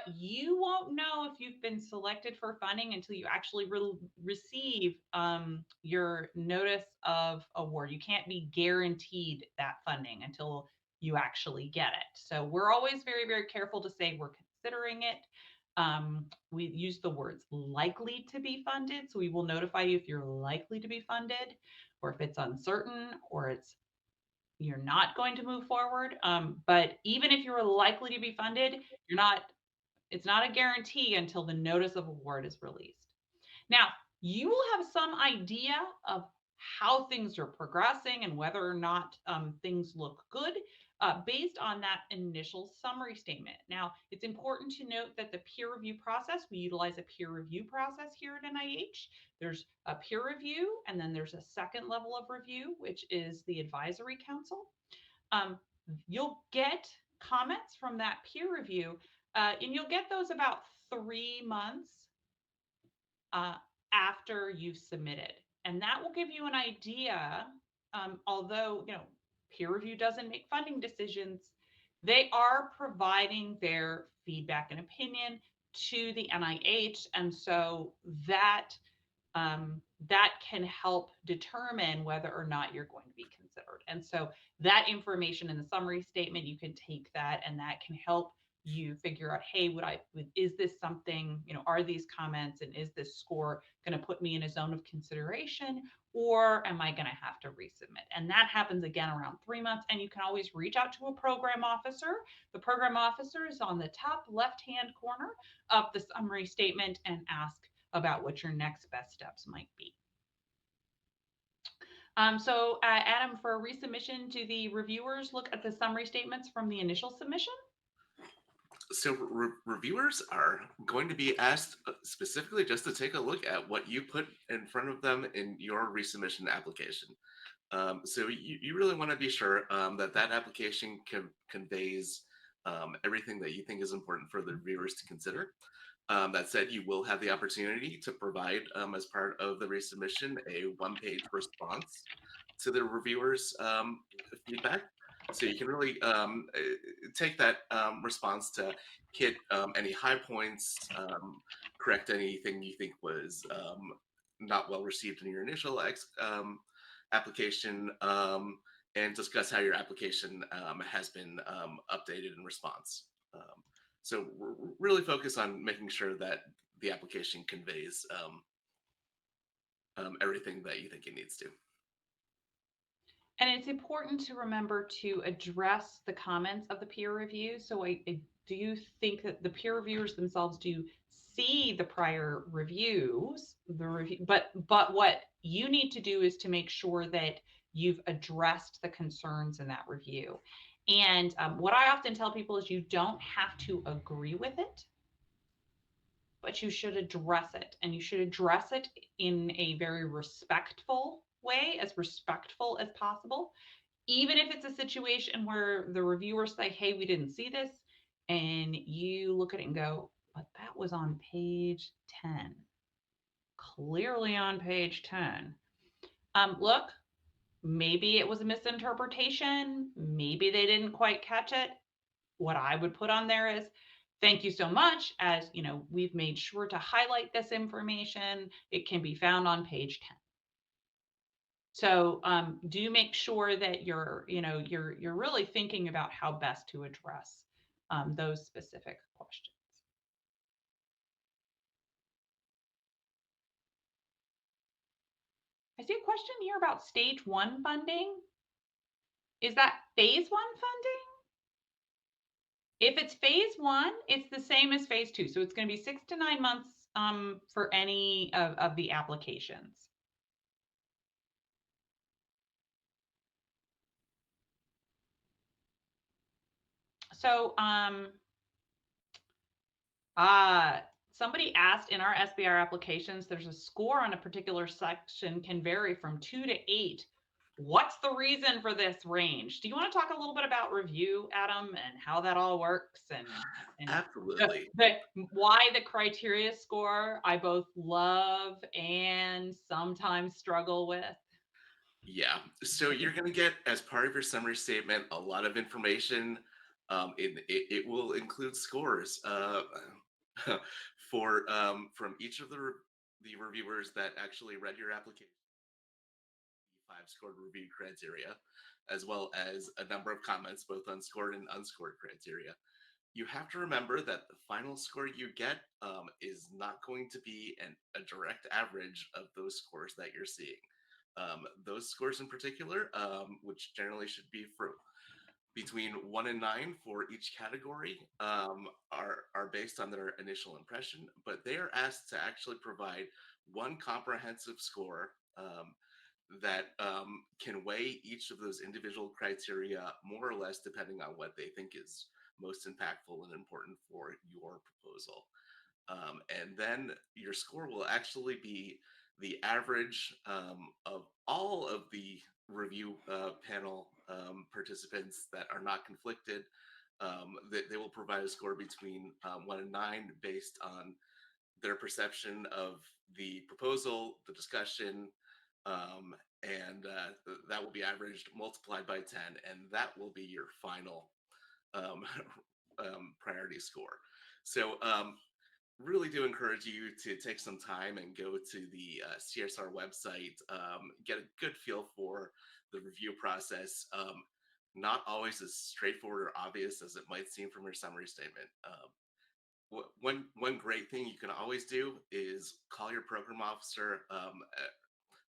but you won't know if you've been selected for funding until you actually receive your notice of award. You can't be guaranteed that funding until you actually get it. So we're always very, very careful to say we're considering it. We use the words likely to be funded. So we will notify you if you're likely to be funded, or if it's uncertain, or you're not going to move forward. But even if you're likely to be funded, you're not. It's not a guarantee until the notice of award is released. Now, you will have some idea of how things are progressing and whether or not things look good based on that initial summary statement. Now, it's important to note that the peer review process, we utilize a peer review process here at NIH. There's a peer review, and then there's a second level of review, which is the advisory council. Um, you'll get comments from that peer review, and you'll get those about 3 months uh, after you've submitted. And that will give you an idea, although, peer review doesn't make funding decisions, they are providing their feedback and opinion to the NIH. And so that can help determine whether or not you're going to be considered. And so that information in the summary statement, you can take that and that can help you figure out, hey, is this something, are these comments and is this score going to put me in a zone of consideration, or am I going to have to resubmit? And that happens again around 3 months. And you can always reach out to a program officer. The program officer is on the top left-hand corner of the summary statement and ask about what your next best steps might be. So Adam, for resubmission, do the reviewers look at the summary statements from the initial submission? So reviewers are going to be asked specifically just to take a look at what you put in front of them in your resubmission application. So you really want to be sure that application conveys everything that you think is important for the reviewers to consider. That said, you will have the opportunity to provide, as part of the resubmission, a one-page response to the reviewers' feedback. So you can really take that response to hit any high points, correct anything you think was not well received in your initial application, and discuss how your application has been updated in response. So really focus on making sure that the application conveys everything that you think it needs to. And it's important to remember to address the comments of the peer review. So I do think that the peer reviewers themselves do see the prior reviews, but what you need to do is to make sure that you've addressed the concerns in that review. And what I often tell people is you don't have to agree with it, but you should address it, and you should address it in a very respectful way, as respectful as possible. Even if it's a situation where the reviewers say, hey, we didn't see this, and you look at it and go, but that was on page 10. Clearly on page 10. Look, maybe it was a misinterpretation. Maybe they didn't quite catch it. What I would put on there is, thank you so much. As we've made sure to highlight this information. It can be found on page 10. So do make sure that you're really thinking about how best to address those specific questions. I see a question here about stage 1 funding. Is that phase 1 funding? If it's phase 1, it's the same as phase 2. So it's going to be 6 to 9 months for any of the applications. So somebody asked, in our SBR applications, there's a score on a particular section can vary from 2 to 8. What's the reason for this range? Do you want to talk a little bit about review, Adam, and how that all works, and Absolutely. why the criteria score I both love and sometimes struggle with? Yeah. So you're going to get, as part of your summary statement, a lot of information It will include scores for from each of the reviewers that actually read your application, five scored review criteria, as well as a number of comments, both unscored and unscored criteria. You have to remember that the final score you get is not going to be a direct average of those scores that you're seeing. Those scores in particular, which generally should be for between 1 and 9 for each category, are based on their initial impression, but they are asked to actually provide one comprehensive score that can weigh each of those individual criteria more or less depending on what they think is most impactful and important for your proposal. And then your score will actually be the average of all of the review panel participants that are not conflicted. They will provide a score between 1 and 9 based on their perception of the proposal, the discussion, and that will be averaged multiplied by 10, and that will be your final um, priority score. So really do encourage you to take some time and go to the CSR website, get a good feel for the review process. Not always as straightforward or obvious as it might seem from your summary statement. One great thing you can always do is call your program officer,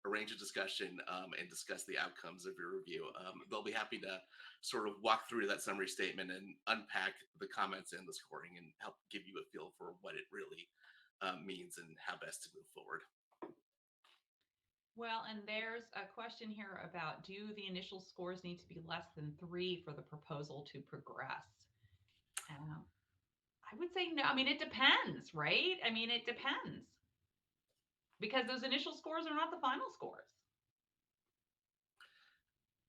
arrange a discussion, and discuss the outcomes of your review. They'll be happy to sort of walk through that summary statement and unpack the comments and the scoring and help give you a feel for what it really means and how best to move forward. Well, and there's a question here about, do the initial scores need to be less than 3 for the proposal to progress? Um, I would say no. I mean, it depends, right? I mean, it depends because those initial scores are not the final scores.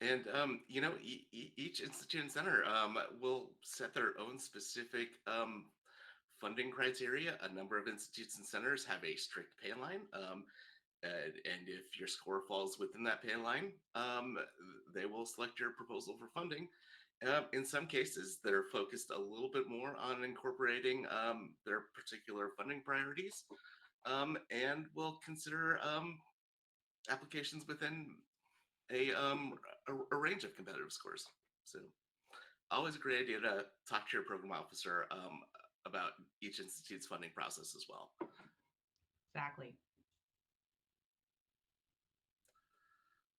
And each institute and center will set their own specific funding criteria. A number of institutes and centers have a strict pay line. And if your score falls within that pay line, they will select your proposal for funding. In some cases, they're focused a little bit more on incorporating their particular funding priorities, and will consider applications within a range of competitive scores. So, always a great idea to talk to your program officer about each institute's funding process as well. Exactly.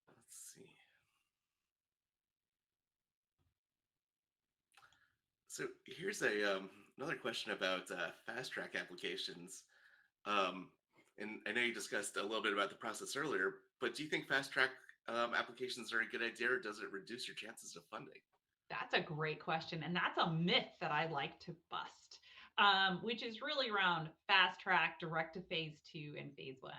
Let's see. So here's a another question about fast track applications. Um, and I know you discussed a little bit about the process earlier, but do you think fast track applications are a good idea, or does it reduce your chances of funding? That's a great question. And that's a myth that I like to bust, which is really around fast track, direct to phase two, and phase one,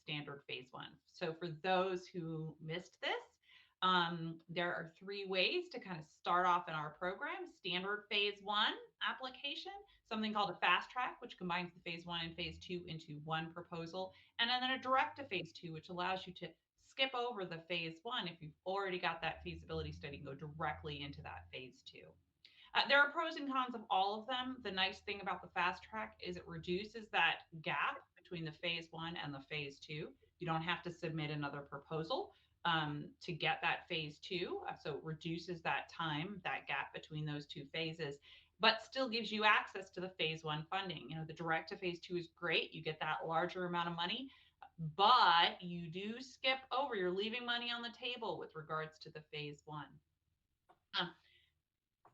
standard phase one. So, for those who missed this, there are three ways to kind of start off in our program: standard phase one application, something called a fast track, which combines the phase one and phase two into one proposal, and then a direct to phase two, which allows you to skip over the phase one if you've already got that feasibility study and go directly into that phase two. There are pros and cons of all of them. The nice thing about the fast track is it reduces that gap between the phase one and the phase two. You don't have to submit another proposal to get that phase two. So it reduces that time, that gap between those two phases, but still gives you access to the phase one funding. You know, the direct to phase two is great. You get that larger amount of money, but you do skip over, you're leaving money on the table with regards to the phase one. Um,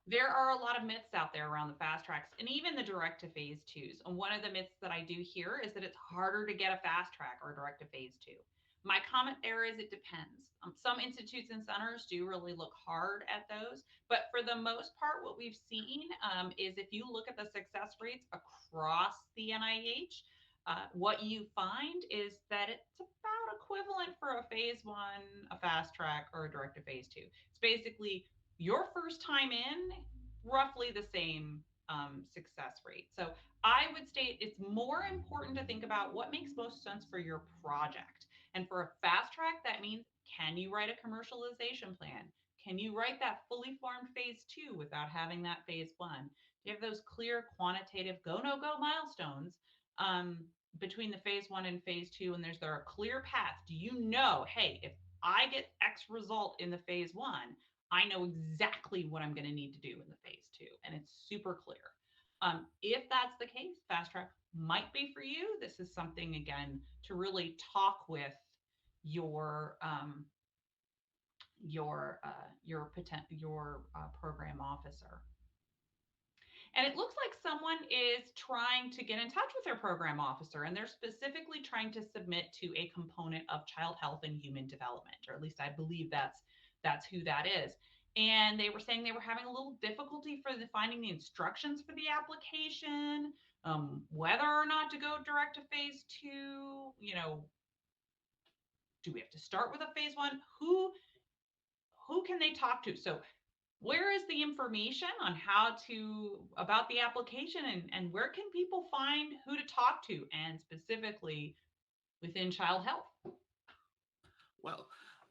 there are a lot of myths out there around the fast tracks and even the direct to phase twos. And one of the myths that I do hear is that it's harder to get a fast track or direct to phase two. My comment there is it depends. Some institutes and centers do really look hard at those, but for the most part, what we've seen is if you look at the success rates across the NIH, what you find is that it's about equivalent for a phase one, a fast track, or a direct to phase two. It's basically your first time in, roughly the same success rate. So I would state it's more important to think about what makes most sense for your project. And for a fast track, that means, can you write a commercialization plan? Can you write that fully formed phase two without having that phase one? Do you have those clear quantitative go no go milestones um, between the phase one and phase two? And there's there a clear path? Do you know, hey, if I get X result in the phase one, I know exactly what I'm going to need to do in the phase two, and it's super clear. If that's the case, fast track might be for you. This is something again to really talk with your program officer. And it looks like someone is trying to get in touch with their program officer, and they're specifically trying to submit to a component of child health and human development, or at least I believe that's who that is. And they were saying they were having a little difficulty for finding the instructions for the application, whether or not to go direct to phase two. You know, do we have to start with a phase one? Who can they talk to? So where is the information on how to about the application, and where can people find who to talk to, and specifically within child health? Well,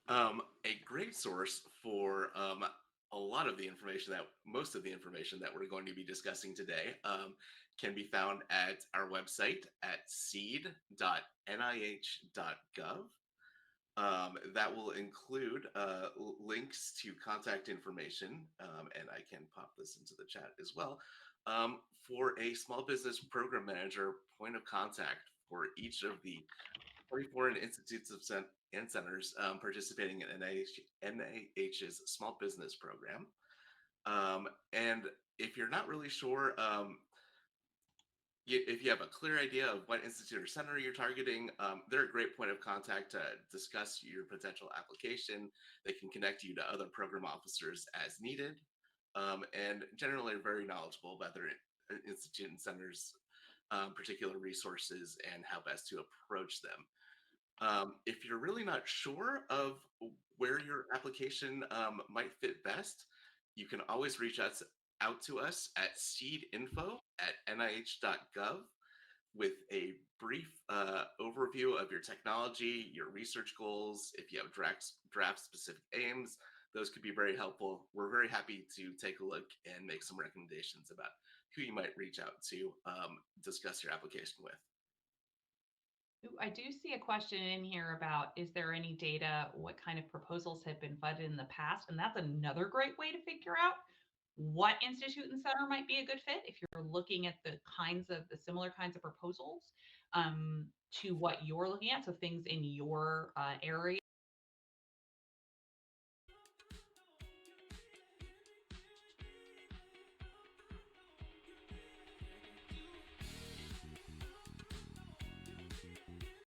a great source for a lot of the information that most of the information that we're going to be discussing today can be found at our website at seed.nih.gov. That will include links to contact information, and I can pop this into the chat as well, for a small business program manager point of contact for each of the 44 institutes and centers participating in NIH's small business program. And if you're not really sure, if you have a clear idea of what institute or center you're targeting, they're a great point of contact to discuss your potential application. They can connect you to other program officers as needed, and generally are very knowledgeable about their institute and centers' particular resources and how best to approach them. If you're really not sure of where your application might fit best, you can always reach out to us at seedinfo@nih.gov with a brief overview of your technology, your research goals. If you have draft specific aims, those could be very helpful. We're very happy to take a look and make some recommendations about who you might reach out to discuss your application with. I do see a question in here about, is there any data, what kind of proposals have been funded in the past? And that's another great way to figure out what institute and center might be a good fit if you're looking at the similar kinds of proposals to what you're looking at. So things in your area